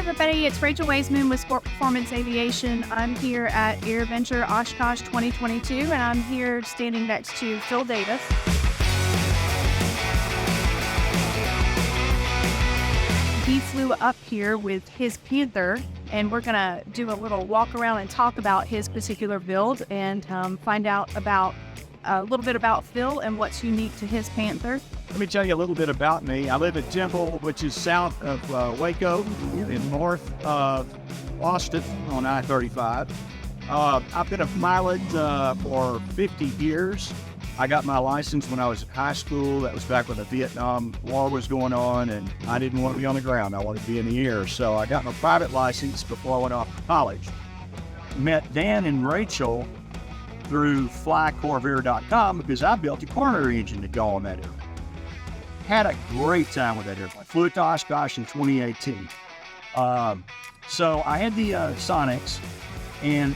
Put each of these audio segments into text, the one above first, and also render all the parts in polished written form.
everybody, it's Rachel Waisman with Sport Performance Aviation. I'm here at AirVenture Oshkosh 2022, and I'm here standing next to Phil Davis. He flew up here with his Panther, and we're going to do a little walk around and talk about his particular build and find out about a little bit about Phil and what's unique to his Panther. Let me tell you a little bit about me. I live in Temple, which is south of Waco and north of Austin on I-35. I've been a pilot for 50 years. I got my license when I was in high school. That was back when the Vietnam War was going on, and I didn't want to be on the ground. I wanted to be in the air. So I got my private license before I went off to college. Met Dan and Rachel through flycorvair.com because I built a coronary engine to go on that airplane. Had a great time with that airplane. Flew it to Oshkosh in 2018. So I had the Sonics, and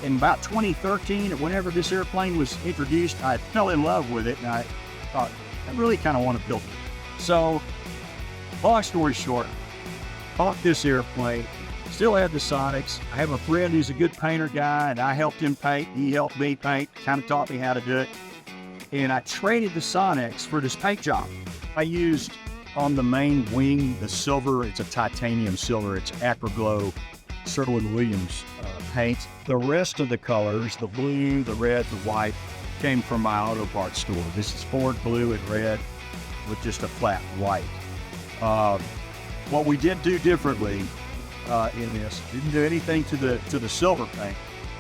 in about 2013, whenever this airplane was introduced, I fell in love with it, and I thought, I really kind of want to build it. So, long story short, bought this airplane, still had the Sonics. I have a friend who's a good painter guy, and I helped him paint. He helped me paint, kind of taught me how to do it. And I traded the Sonics for this paint job. I used on the main wing the silver. It's a titanium silver. It's Acroglow Sherwin-Williams paint. The rest of the colors, the blue, the red, the white, came from my auto parts store. This is Ford blue and red with just a flat white. What we did do differently in this, didn't do anything to the silver paint,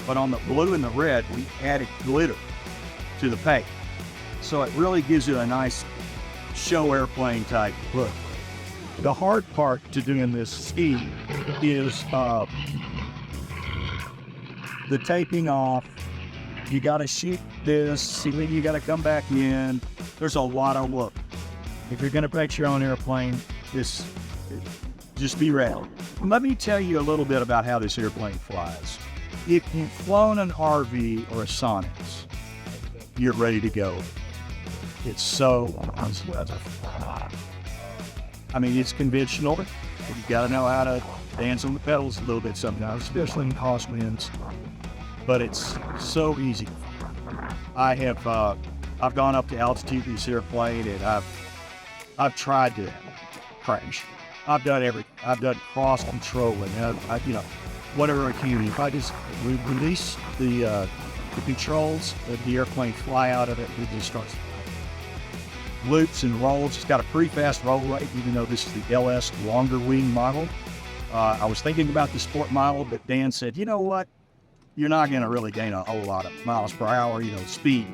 but on the blue and the red, we added glitter to the paint. So it really gives you a nice show airplane type look. The hard part to doing this ski is the taping off. You got to shoot this, and then you got to come back in. There's a lot of work. If you're going to paint your own airplane, just be ready. Let me tell you a little bit about how this airplane flies. If you've flown an RV or a Sonics, you're ready to go. It's so, I mean, it's conventional. You got to know how to dance on the pedals a little bit sometimes, especially in crosswinds. But it's so easy. I've gone up to altitude in this airplane, and I've tried to crash. I've done everything. I've done cross control and whatever I can. If I just release the controls, the airplane fly out of it, it just starts loops and rolls. It's got a pretty fast roll rate, even though this is the LS longer wing model. I was thinking about the sport model, but Dan said, you know what? You're not going to really gain a whole lot of miles per hour, speed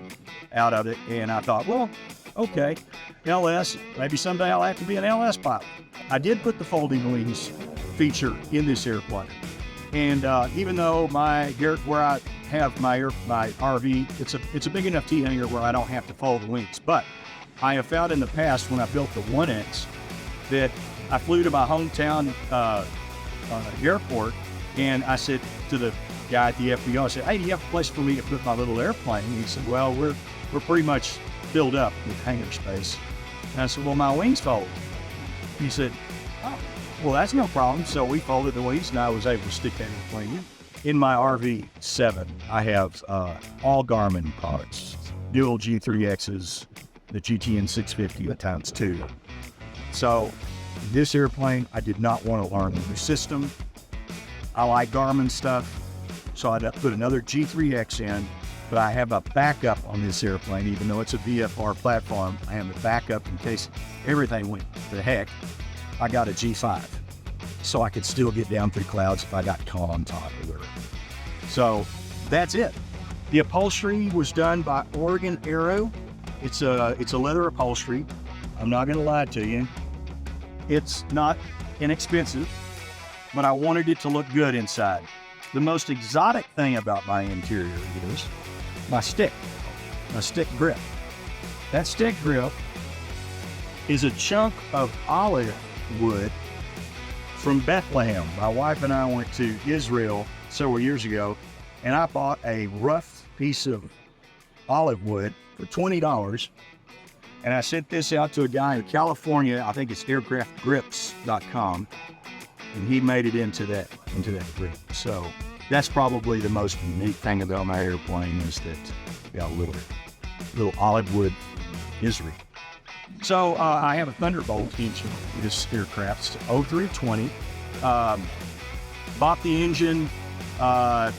out of it. And I thought, well, okay, LS, maybe someday I'll have to be an LS pilot. I did put the folding wings feature in this airplane. And even though where I have my RV, it's a big enough T hangar where I don't have to fold the wings. But I have found in the past when I built the 1X that I flew to my hometown airport, and I said to the guy at the FBO, I said, hey, do you have a place for me to put my little airplane? And he said, well, we're pretty much filled up with hangar space. And I said, well, my wings fold. He said, oh, well, that's no problem. So we folded the wings, and I was able to stick that airplane in. In my RV7, I have all Garmin products, dual G3Xs, the GTN 650 times 2. So this airplane, I did not want to learn the new system. I like Garmin stuff, so I put another G3X in, but I have a backup on this airplane. Even though it's a VFR platform, I have a backup in case everything went to heck. I got a G5, so I could still get down through clouds if I got caught on top of it. So that's it. The upholstery was done by Oregon Aero. It's a leather upholstery. I'm not going to lie to you. It's not inexpensive, but I wanted it to look good inside. The most exotic thing about my interior is my stick grip. That stick grip is a chunk of olive wood from Bethlehem. My wife and I went to Israel several years ago, and I bought a rough piece of olive wood for $20, and I sent this out to a guy in California. I think it's aircraftgrips.com, and he made it into that rig. So that's probably the most unique thing about my airplane is that got a little olive wood history. So I have a Thunderbolt engine in this aircraft. It's 0320. Bought the engine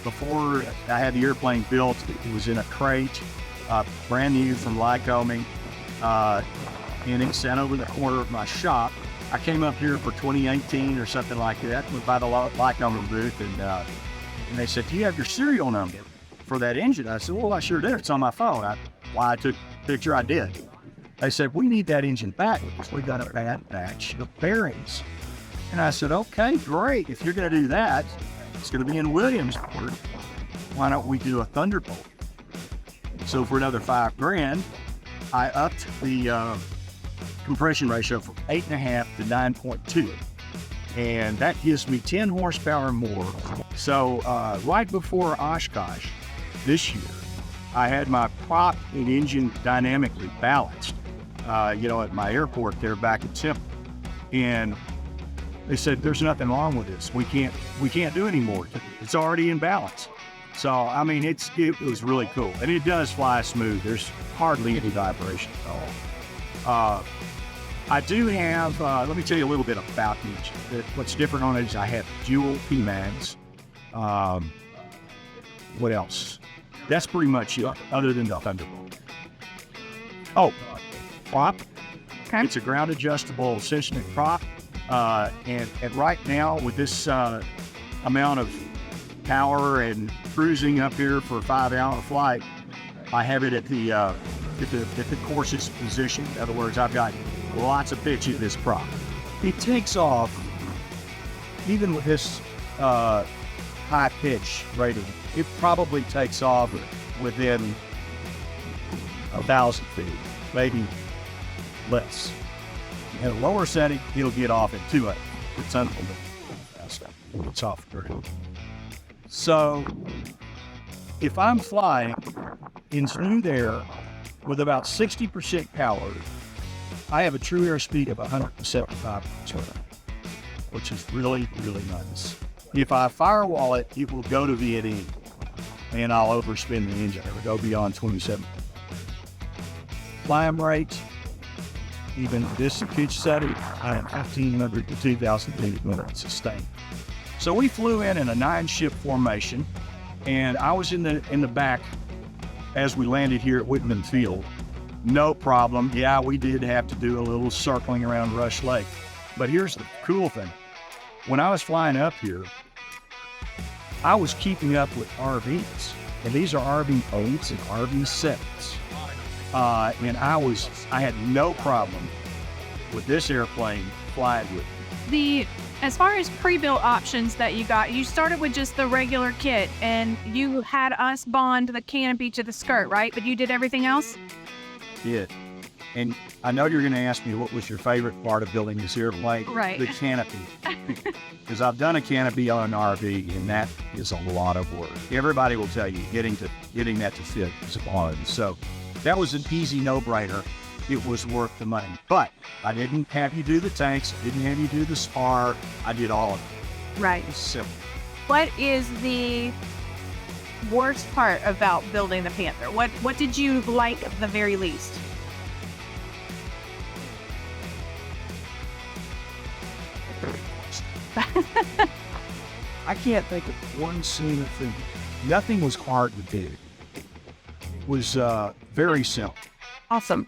before I had the airplane built. It was in a crate, brand new from Lycoming, and it sat over the corner of my shop. I came up here for 2018 or something like that, went by the Lycoming booth, and they said, "Do you have your serial number for that engine?" I said, "Well, I sure did. It's on my phone." Why I took a picture, I did. They said, "We need that engine back because we got a bad batch of bearings." And I said, "Okay, great. If you're going to do that, it's going to be in Williamsport. Why don't we do a Thunderbolt?" So for another $5,000, I upped the compression ratio from 8.5 to 9.2. And that gives me 10 horsepower more. So right before Oshkosh this year, I had my prop and engine dynamically balanced, at my airport there back in Temple. And they said, "There's nothing wrong with this. We can't do anymore. It's already in balance." So, I mean, it was really cool. And it does fly smooth. There's hardly any vibration at all. I do have, let me tell you a little bit about the engine. What's different on it is I have dual PMAGs. What else? That's pretty much it, other than the Thunderbolt. Oh, prop. Okay. It's a ground adjustable Sensenich prop. And right now with this amount of power and cruising up here for a 5-hour flight, I have it at the course's position. In other words, I've got lots of pitch in this prop. It takes off, even with this high pitch rating, it probably takes off within 1,000 feet, maybe less. In a lower setting, it'll get off at 200. It's unbelievable. It's off the ground. So if I'm flying in smooth air with about 60% power, I have a true airspeed of 175 miles, which is really, really nice. If I firewall it, it will go to VNE, and I'll overspin the engine. It will go beyond 27. Climb rate, even this pitch setting, I am 1,500 to 2,000 feet minute sustained. So we flew in a 9-ship formation, and I was in the back as we landed here at Whitman Field. No problem. Yeah, we did have to do a little circling around Rush Lake. But here's the cool thing. When I was flying up here, I was keeping up with RVs. And these are RV-8s and RV-7s. And I had no problem with this airplane flying with me. As far as pre-built options that you got, you started with just the regular kit, and you had us bond the canopy to the skirt, right? But you did everything else? Yeah. And I know you're going to ask me what was your favorite part of building this airplane. Right. The canopy. Because I've done a canopy on an RV, and that is a lot of work. Everybody will tell you getting that to fit is hard. So that was an easy no-brainer. It was worth the money. But I didn't have you do the tanks. I didn't have you do the spar. I did all of it. Right. It's simple. What is the worst part about building the Panther? What did you like the very least? I can't think of one single thing. Nothing was hard to do. It was very simple. Awesome.